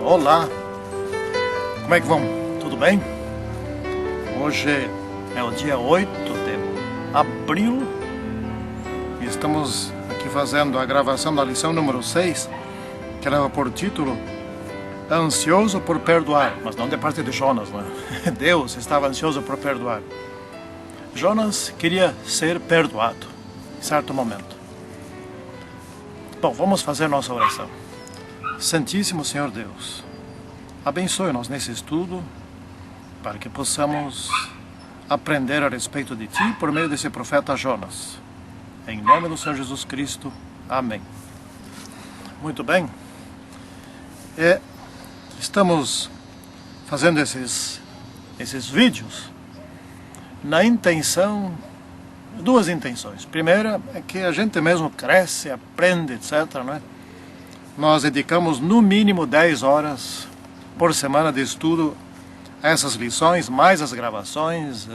Olá, como é que vão? Tudo bem? Hoje é o dia 8 de abril e estamos aqui fazendo a gravação da lição número 6, que leva por título Ansioso por perdoar, mas não de parte de Jonas, né? Deus estava ansioso por perdoar. Jonas queria ser perdoado em certo momento. Bom, vamos fazer nossa oração. Santíssimo Senhor Deus, abençoe-nos nesse estudo para que possamos aprender a respeito de Ti por meio desse profeta Jonas. Em nome do Senhor Jesus Cristo. Amém. Muito bem. Estamos fazendo esses vídeos na intenção, duas intenções. Primeira é que a gente mesmo cresce, aprende, etc., né? Nós dedicamos no mínimo 10 horas por semana de estudo a essas lições, mais as gravações,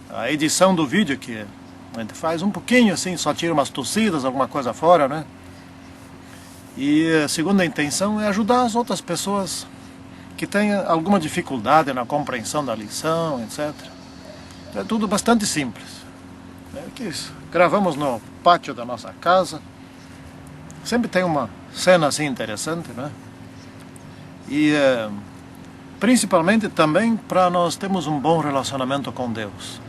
a edição do vídeo que a gente faz um pouquinho assim, só tira umas tossidas, alguma coisa fora, né? E a segunda intenção é ajudar as outras pessoas que têm alguma dificuldade na compreensão da lição, etc. É tudo bastante simples. Gravamos no pátio da nossa casa. Sempre tem uma cena assim interessante, né? E principalmente também para nós termos um bom relacionamento com Deus.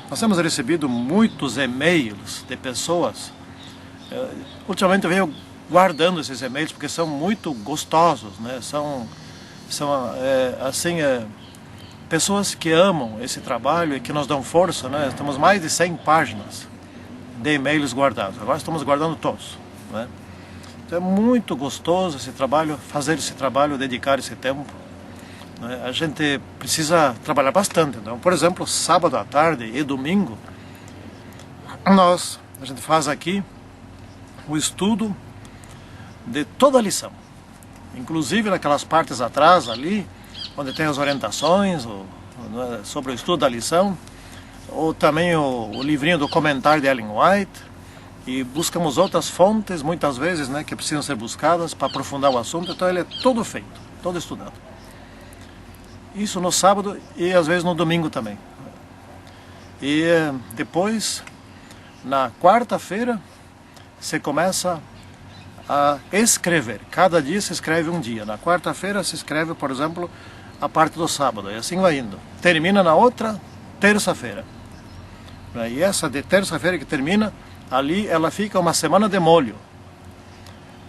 Nós temos recebido muitos e-mails de pessoas. Ultimamente eu venho guardando esses e-mails porque são muito gostosos, né? São pessoas que amam esse trabalho e que nos dão força, né? Temos mais de 100 páginas de e-mails guardados. Agora estamos guardando todos, né? Então é muito gostoso esse trabalho, fazer esse trabalho, dedicar esse tempo, né? A gente precisa trabalhar bastante. Então, por exemplo, sábado à tarde e domingo, a gente faz aqui o estudo de toda a lição, inclusive naquelas partes atrás ali, onde tem as orientações sobre o estudo da lição, ou também o livrinho do comentário de Ellen White, e buscamos outras fontes, muitas vezes, né, que precisam ser buscadas para aprofundar o assunto. Então ele é todo feito, todo estudado. Isso no sábado e às vezes no domingo também. E depois, na quarta-feira, você começa a escrever. Cada dia se escreve um dia. Na quarta-feira se escreve, por exemplo, a parte do sábado, e assim vai indo. Termina na outra terça-feira. E essa de terça-feira que termina, ali ela fica uma semana de molho,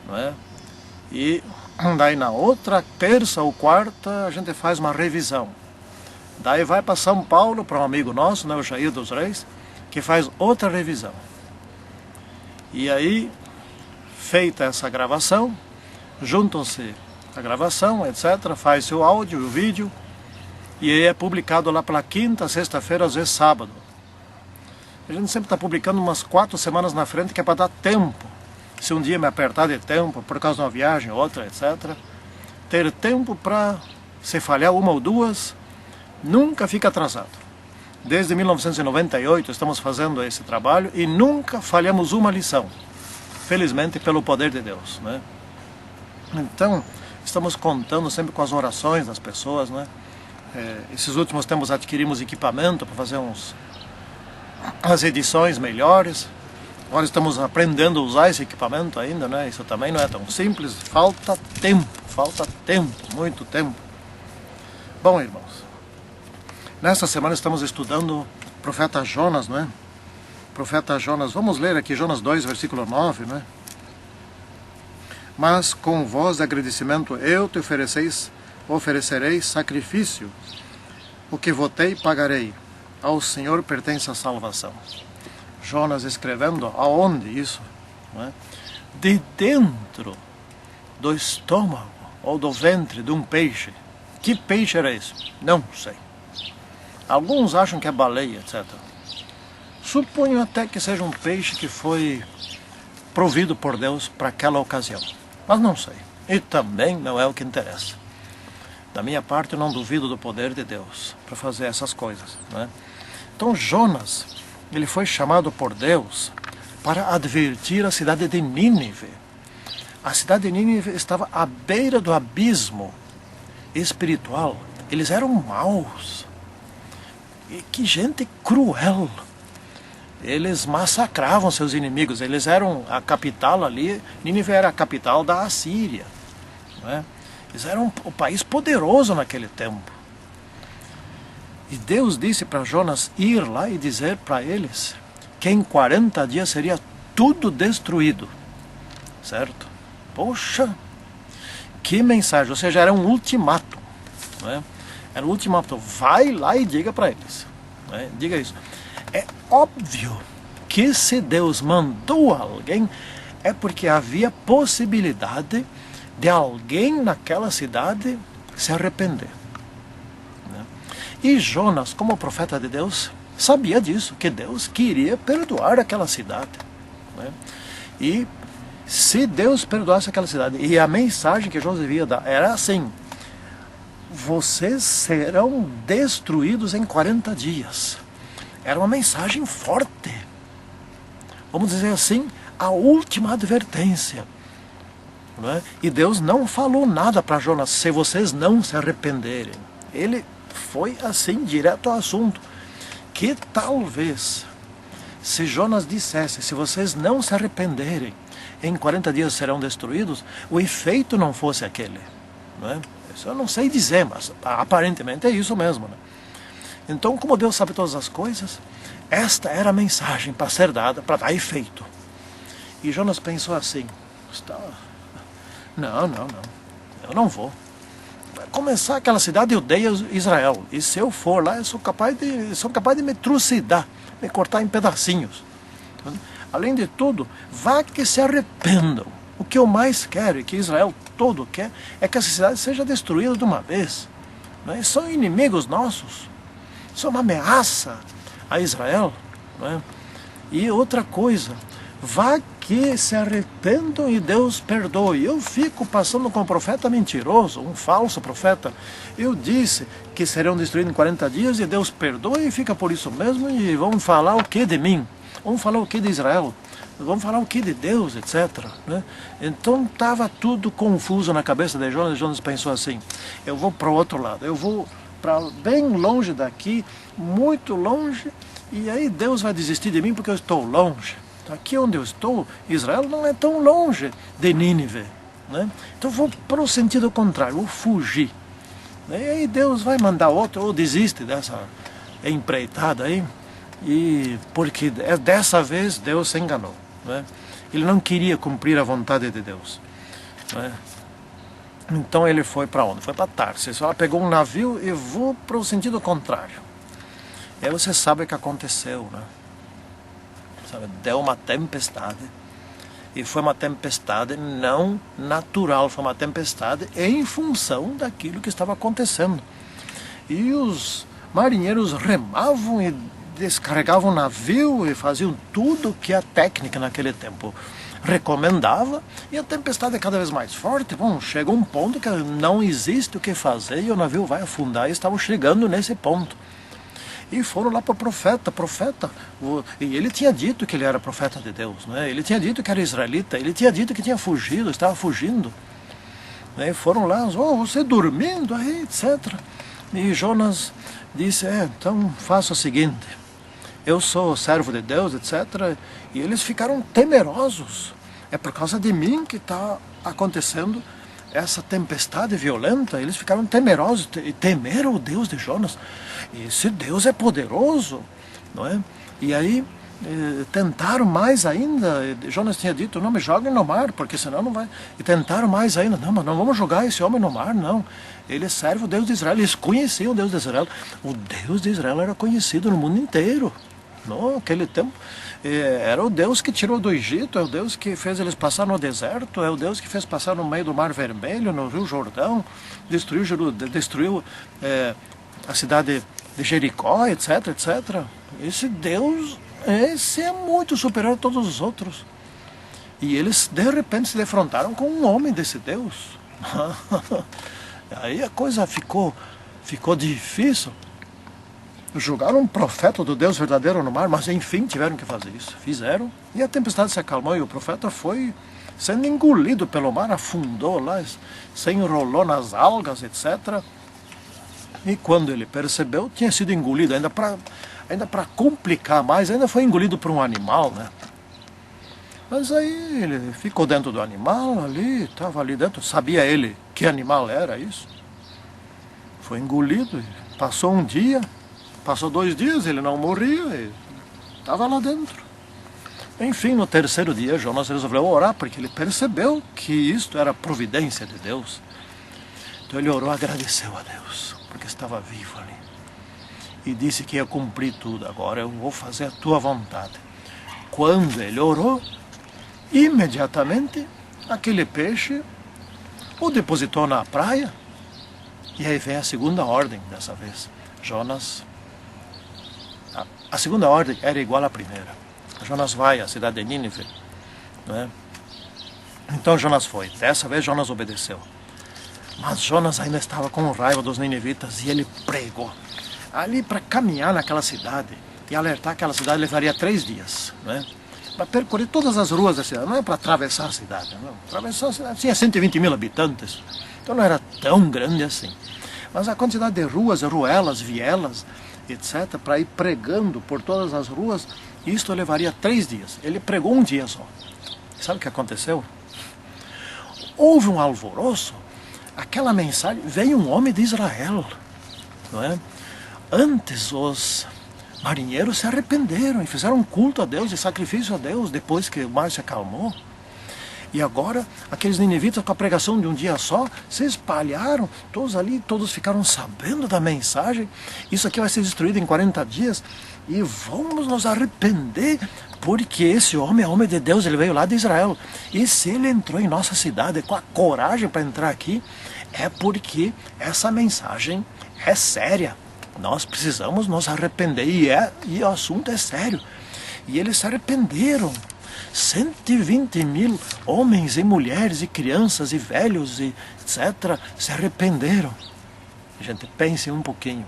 não é? E daí na outra terça ou quarta a gente faz uma revisão. Daí vai para São Paulo, para um amigo nosso, né, o Jair dos Reis, que faz outra revisão. E aí, feita essa gravação, juntam-se a gravação, etc., faz-se o áudio, o vídeo, e aí é publicado lá pela quinta, sexta-feira, às vezes sábado. A gente sempre está publicando umas 4 semanas na frente, que é para dar tempo. Se um dia me apertar de tempo, por causa de uma viagem, outra, etc., ter tempo para, se falhar uma ou duas, nunca fica atrasado. Desde 1998 estamos fazendo esse trabalho e nunca falhamos uma lição. Felizmente, pelo poder de Deus, né? Então, estamos contando sempre com as orações das pessoas, né? Esses últimos tempos adquirimos equipamento para fazer as edições melhores. Agora estamos aprendendo a usar esse equipamento ainda, né? Isso também não é tão simples, falta tempo, muito tempo. Bom, irmãos, nesta semana estamos estudando o profeta Jonas, né? Profeta Jonas, vamos ler aqui Jonas 2, versículo 9, né? Mas com voz de agradecimento eu te oferecerei sacrifício, o que votei pagarei, ao Senhor pertence a salvação. Jonas escrevendo aonde isso? Não é? De dentro do estômago ou do ventre de um peixe. Que peixe era esse? Não sei. Alguns acham que é baleia, etc. Suponho até que seja um peixe que foi provido por Deus para aquela ocasião. Mas não sei. E também não é o que interessa. Da minha parte, eu não duvido do poder de Deus para fazer essas coisas, né? Então Jonas, ele foi chamado por Deus para advertir a cidade de Nínive A cidade de Nínive estava à beira do abismo espiritual. Eles eram maus. E que gente cruel. Eles massacravam seus inimigos. Eles eram a capital ali. Nínive era a capital da Assíria. Não é? Eles eram o país poderoso naquele tempo. E Deus disse para Jonas ir lá e dizer para eles que em 40 dias seria tudo destruído. Certo? Poxa, que mensagem. Ou seja, era um ultimato. Não é? Era um ultimato. Vai lá e diga para eles. Não é? Diga isso. É óbvio que se Deus mandou alguém, é porque havia possibilidade de alguém naquela cidade se arrepender. Né? E Jonas, como profeta de Deus, sabia disso, que Deus queria perdoar aquela cidade. Né? E se Deus perdoasse aquela cidade, e a mensagem que Jonas devia dar era assim: vocês serão destruídos em 40 dias. Era uma mensagem forte. Vamos dizer assim, a última advertência. Não é? E Deus não falou nada para Jonas, se vocês não se arrependerem. Ele foi assim, direto ao assunto. Que talvez, se Jonas dissesse, se vocês não se arrependerem, em 40 dias serão destruídos, o efeito não fosse aquele. Não é? Isso eu não sei dizer, mas aparentemente é isso mesmo. Né? Então, como Deus sabe todas as coisas, esta era a mensagem para ser dada, para dar efeito. E Jonas pensou assim: não, eu não vou. Vai começar aquela cidade, eu odeio Israel. E se eu for lá, eu sou capaz de me trucidar, me cortar em pedacinhos. Além de tudo, vá que se arrependam. O que eu mais quero, e que Israel todo quer, é que essa cidade seja destruída de uma vez. Não é? São inimigos nossos. São uma ameaça a Israel. Não é? E outra coisa, vá que se arrependam e Deus perdoe. Eu fico passando com um profeta mentiroso, um falso profeta. Eu disse que serão destruídos em 40 dias e Deus perdoe e fica por isso mesmo. E vão falar o que de mim? Vamos falar o que de Israel? Vamos falar o que de Deus, etc. Né? Então estava tudo confuso na cabeça de Jonas. Jonas pensou assim: eu vou para o outro lado, eu vou para bem longe daqui, muito longe, e aí Deus vai desistir de mim porque eu estou longe. Aqui onde eu estou, Israel não é tão longe de Nínive. Né? Então vou para o sentido contrário, vou fugir. E aí Deus vai mandar outro, ou desiste dessa empreitada aí. E porque dessa vez Deus se enganou. Né? Ele não queria cumprir a vontade de Deus. Né? Então ele foi para onde? Foi para Tarsis. Ela pegou um navio e voou para o sentido contrário. E aí você sabe o que aconteceu. Né? Sabe? Deu uma tempestade. E foi uma tempestade não natural. Foi uma tempestade em função daquilo que estava acontecendo. E os marinheiros remavam e descarregavam o navio e faziam tudo que a técnica naquele tempo recomendava, e a tempestade é cada vez mais forte. Bom, chega um ponto que não existe o que fazer e o navio vai afundar, e estavam chegando nesse ponto. E foram lá para o profeta, e ele tinha dito que ele era profeta de Deus, né? Ele tinha dito que era israelita, ele tinha dito que tinha fugido, estava fugindo. E foram lá, você dormindo aí, etc. E Jonas disse, então faça o seguinte, eu sou servo de Deus, etc. E eles ficaram temerosos. É por causa de mim que está acontecendo essa tempestade violenta. Eles ficaram temerosos e temeram o Deus de Jonas. E esse Deus é poderoso, não é? E aí tentaram mais ainda. Jonas tinha dito, não me joguem no mar, porque senão não vai. E tentaram mais ainda, não, mas não vamos jogar esse homem no mar, não. Ele serve o Deus de Israel, eles conheciam o Deus de Israel. O Deus de Israel era conhecido no mundo inteiro. Naquele tempo era o Deus que tirou do Egito, é o Deus que fez eles passar no deserto, é o Deus que fez passar no meio do Mar Vermelho, no Rio Jordão, destruiu a cidade de Jericó, etc, etc. Esse Deus, esse é muito superior a todos os outros. E eles de repente se defrontaram com um homem desse Deus. Aí a coisa ficou difícil. Jogaram um profeta do Deus verdadeiro no mar, mas enfim tiveram que fazer isso. Fizeram, e a tempestade se acalmou, e o profeta foi sendo engolido pelo mar, afundou lá, se enrolou nas algas, etc. E quando ele percebeu, tinha sido engolido, ainda para complicar mais, ainda foi engolido por um animal, né? Mas aí ele ficou dentro do animal ali, estava ali dentro, sabia ele que animal era isso. Foi engolido, passou um dia, passou 2 dias, ele não morria, estava lá dentro. Enfim, no 3º dia, Jonas resolveu orar, porque ele percebeu que isto era providência de Deus. Então ele orou, agradeceu a Deus, porque estava vivo ali. E disse que ia cumprir tudo, agora eu vou fazer a tua vontade. Quando ele orou, imediatamente aquele peixe o depositou na praia. E aí vem a segunda ordem dessa vez. Jonas, a segunda ordem era igual à primeira. Jonas vai à cidade de Nínive, né? Então Jonas foi. Dessa vez Jonas obedeceu. Mas Jonas ainda estava com raiva dos ninivitas e ele pregou. Ali para caminhar naquela cidade e alertar aquela cidade levaria 3 dias, né? Para percorrer todas as ruas da cidade, não é para atravessar a cidade, não. Atravessar a cidade tinha 120 mil habitantes, então não era tão grande assim. Mas a quantidade de ruas, ruelas, vielas, etc., para ir pregando por todas as ruas, isto levaria 3 dias. Ele pregou um dia só. Sabe o que aconteceu? Houve um alvoroço, aquela mensagem, veio um homem de Israel, não é? Antes os marinheiros se arrependeram e fizeram um culto a Deus e sacrifício a Deus depois que o mar se acalmou. E agora, aqueles ninivitas com a pregação de um dia só, se espalharam, todos ali, todos ficaram sabendo da mensagem. Isso aqui vai ser destruído em 40 dias e vamos nos arrepender, porque esse homem é homem de Deus, ele veio lá de Israel. E se ele entrou em nossa cidade com a coragem para entrar aqui, é porque essa mensagem é séria. Nós precisamos nos arrepender, e o assunto é sério. E eles se arrependeram. 120 mil homens e mulheres e crianças e velhos e etc. se arrependeram. Gente, pense um pouquinho.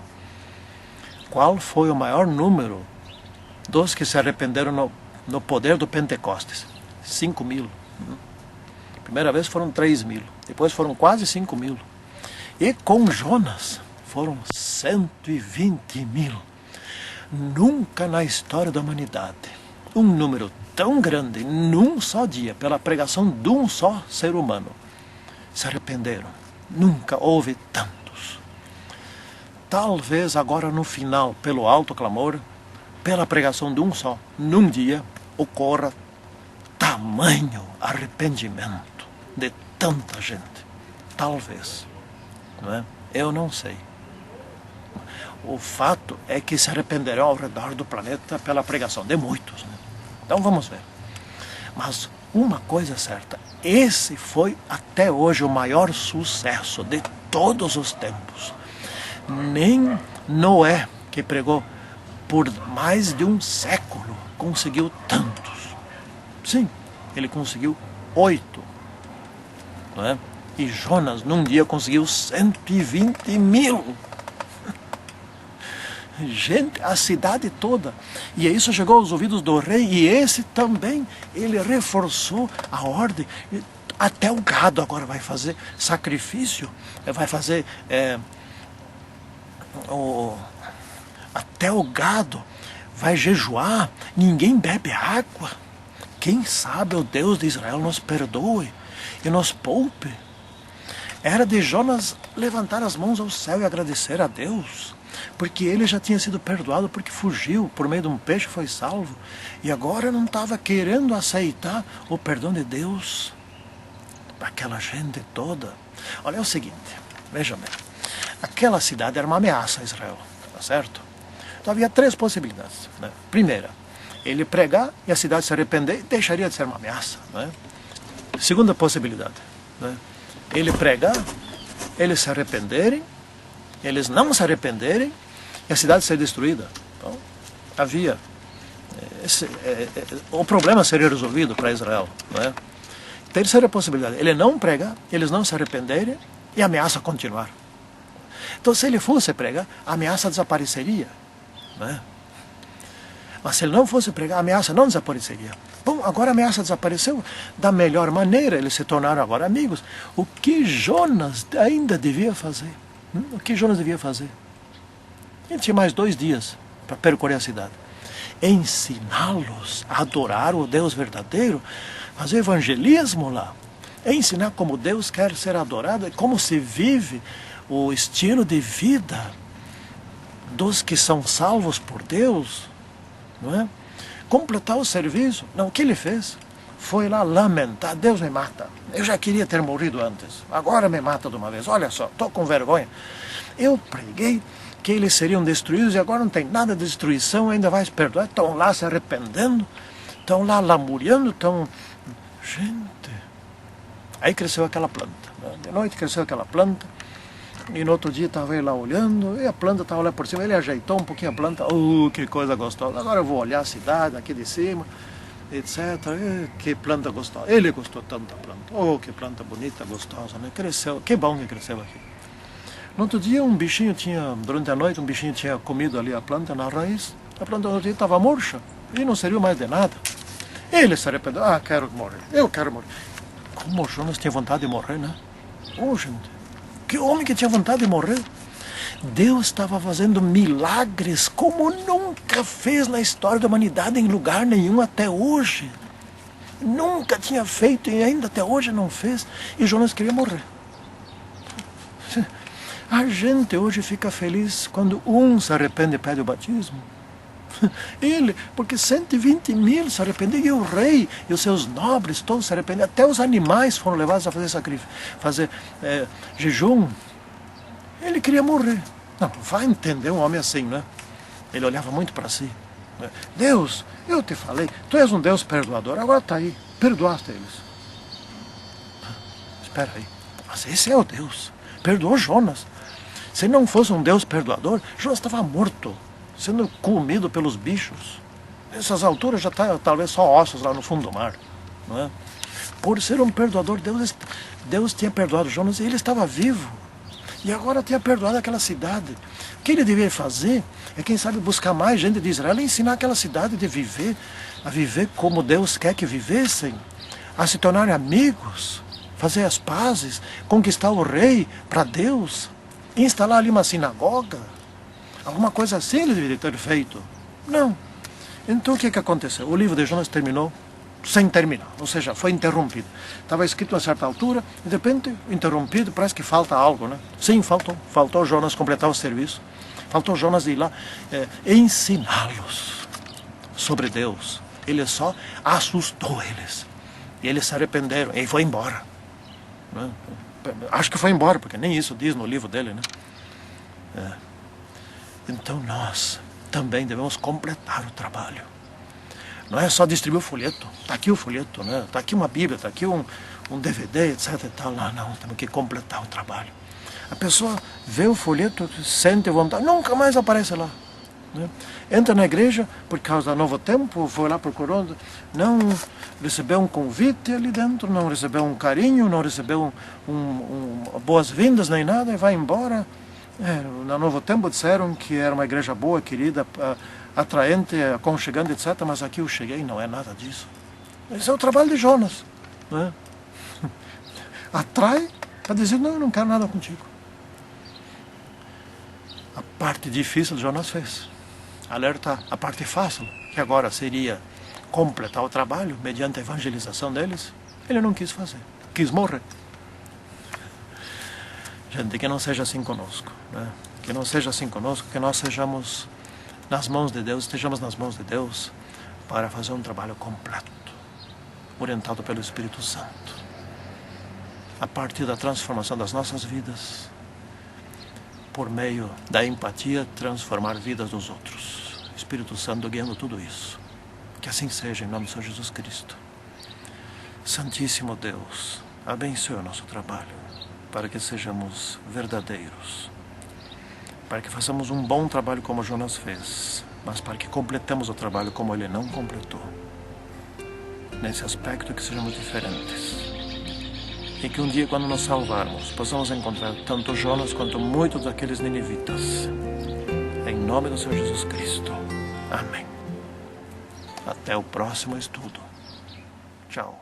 Qual foi o maior número dos que se arrependeram no poder do Pentecostes? 5 mil. Primeira vez foram 3 mil. Depois foram quase 5 mil. E com Jonas foram 120 mil. Nunca na história da humanidade um número tão grande, num só dia, pela pregação de um só ser humano, se arrependeram. Nunca houve tantos. Talvez agora no final, pelo alto clamor, pela pregação de um só, num dia, ocorra tamanho arrependimento de tanta gente. Talvez, não é? Eu não sei. O fato é que se arrependerão ao redor do planeta pela pregação de muitos, né? Então vamos ver. Mas uma coisa é certa, esse foi até hoje o maior sucesso de todos os tempos. Nem Noé, que pregou por mais de um século, conseguiu tantos. Sim, ele conseguiu 8, não é? E Jonas num dia conseguiu 120 mil. Gente, a cidade toda. E isso chegou aos ouvidos do rei, e esse também, ele reforçou a ordem. Até o gado agora vai fazer sacrifício, vai fazer... até o gado vai jejuar, ninguém bebe água. Quem sabe o Deus de Israel nos perdoe e nos poupe. Era de Jonas levantar as mãos ao céu e agradecer a Deus, porque ele já tinha sido perdoado, porque fugiu por meio de um peixe, foi salvo, e agora não estava querendo aceitar o perdão de Deus para aquela gente toda. Olha, é o seguinte, veja bem, aquela cidade era uma ameaça a Israel, tá certo? Então havia 3 possibilidades, né? Primeira, ele pregar e a cidade se arrepender, deixaria de ser uma ameaça, né? Segunda possibilidade, né? Ele pregar, eles se arrependerem, eles não se arrependerem e a cidade ser destruída. Então, havia... o problema seria resolvido para Israel, não é? Terceira possibilidade, ele não pregar, eles não se arrependerem e a ameaça continuar. Então, se ele fosse pregar, a ameaça desapareceria, não é? Mas se ele não fosse pregar, a ameaça não desapareceria. Bom, agora a ameaça desapareceu da melhor maneira, eles se tornaram agora amigos. O que Jonas ainda devia fazer? O que Jonas devia fazer? Ele tinha mais 2 dias para percorrer a cidade. Ensiná-los a adorar o Deus verdadeiro, fazer evangelismo lá, ensinar como Deus quer ser adorado, como se vive o estilo de vida dos que são salvos por Deus, não é? Completar o serviço. Não, o que ele fez? Foi lá lamentar, Deus me mata, eu já queria ter morrido antes, agora me mata de uma vez, olha só, estou com vergonha. Eu preguei que eles seriam destruídos e agora não tem nada de destruição, ainda vai se perdoar, estão lá se arrependendo, estão lá lamuriando, estão... Gente, aí cresceu aquela planta, né? De noite cresceu aquela planta, e no outro dia estava ele lá olhando, e a planta estava lá por cima, ele ajeitou um pouquinho a planta, que coisa gostosa, agora eu vou olhar a cidade aqui de cima, etc, que planta gostosa, ele gostou tanto da planta, que planta bonita, gostosa, né? Cresceu, que bom que cresceu aqui. No outro dia um bichinho tinha, durante a noite, um bichinho tinha comido ali a planta na raiz, a planta no outro dia estava murcha, e não serviu mais de nada. Ele se arrependeu, quero morrer, eu quero morrer. Como Jonas tinha vontade de morrer, né? Gente, que homem que tinha vontade de morrer. Deus estava fazendo milagres como nunca fez na história da humanidade em lugar nenhum até hoje. Nunca tinha feito e ainda até hoje não fez. E Jonas queria morrer. A gente hoje fica feliz quando um se arrepende e pede o batismo. Ele, porque 120 mil se arrependeram, e o rei e os seus nobres todos se arrependeram, até os animais foram levados a fazer sacrifício, fazer jejum. Ele queria morrer. Não, vai entender um homem assim, né? Ele olhava muito para si. Deus, eu te falei, tu és um Deus perdoador, agora está aí, perdoaste eles. Espera aí, mas esse é o Deus, perdoou Jonas. Se não fosse um Deus perdoador, Jonas estava morto, sendo comido pelos bichos. Nessas alturas já está talvez só ossos lá no fundo do mar, não é? Por ser um perdoador, Deus tinha perdoado Jonas e ele estava vivo. E agora tinha perdoado aquela cidade. O que ele devia fazer é, quem sabe, buscar mais gente de Israel e ensinar aquela cidade a viver como Deus quer que vivessem, a se tornarem amigos, fazer as pazes, conquistar o rei para Deus, instalar ali uma sinagoga. Alguma coisa assim ele deveria ter feito. Não. Então o que aconteceu? O livro de Jonas terminou sem terminar, ou seja, foi interrompido. Estava escrito a certa altura, e de repente, interrompido, parece que falta algo, né? Sim, faltou Jonas completar o serviço. Faltou Jonas ir lá ensiná-los sobre Deus. Ele só assustou eles. E eles se arrependeram, e foi embora. Né? Acho que foi embora, porque nem isso diz no livro dele, né? Então nós também devemos completar o trabalho. Não é só distribuir o folheto. Está aqui o folheto, né? Está aqui uma Bíblia, está aqui um DVD, etc. E tal. Não, temos que completar o trabalho. A pessoa vê o folheto, sente vontade, nunca mais aparece lá. Né? Entra na igreja por causa do Novo Tempo, foi lá procurando, não recebeu um convite ali dentro, não recebeu um carinho, não recebeu boas-vindas nem nada, e vai embora. No Novo Tempo disseram que era uma igreja boa, querida, atraente, aconchegante, etc. Mas aqui eu cheguei, não é nada disso. Esse é o trabalho de Jonas. Né? Atrai para dizer, não, eu não quero nada contigo. A parte difícil de Jonas fez. Alerta a parte fácil, que agora seria completar o trabalho mediante a evangelização deles. Ele não quis fazer, quis morrer. Gente, que não seja assim conosco, né? Que não seja assim conosco, que nós sejamos nas mãos de Deus, estejamos nas mãos de Deus para fazer um trabalho completo, orientado pelo Espírito Santo, a partir da transformação das nossas vidas, por meio da empatia, transformar vidas dos outros. Espírito Santo guiando tudo isso. Que assim seja, em nome do Senhor Jesus Cristo. Santíssimo Deus, abençoe o nosso trabalho, para que sejamos verdadeiros, para que façamos um bom trabalho como Jonas fez, mas para que completemos o trabalho como ele não completou. Nesse aspecto, que sejamos diferentes. E que um dia, quando nos salvarmos, possamos encontrar tanto Jonas quanto muitos daqueles ninivitas. Em nome do Senhor Jesus Cristo. Amém. Até o próximo estudo. Tchau.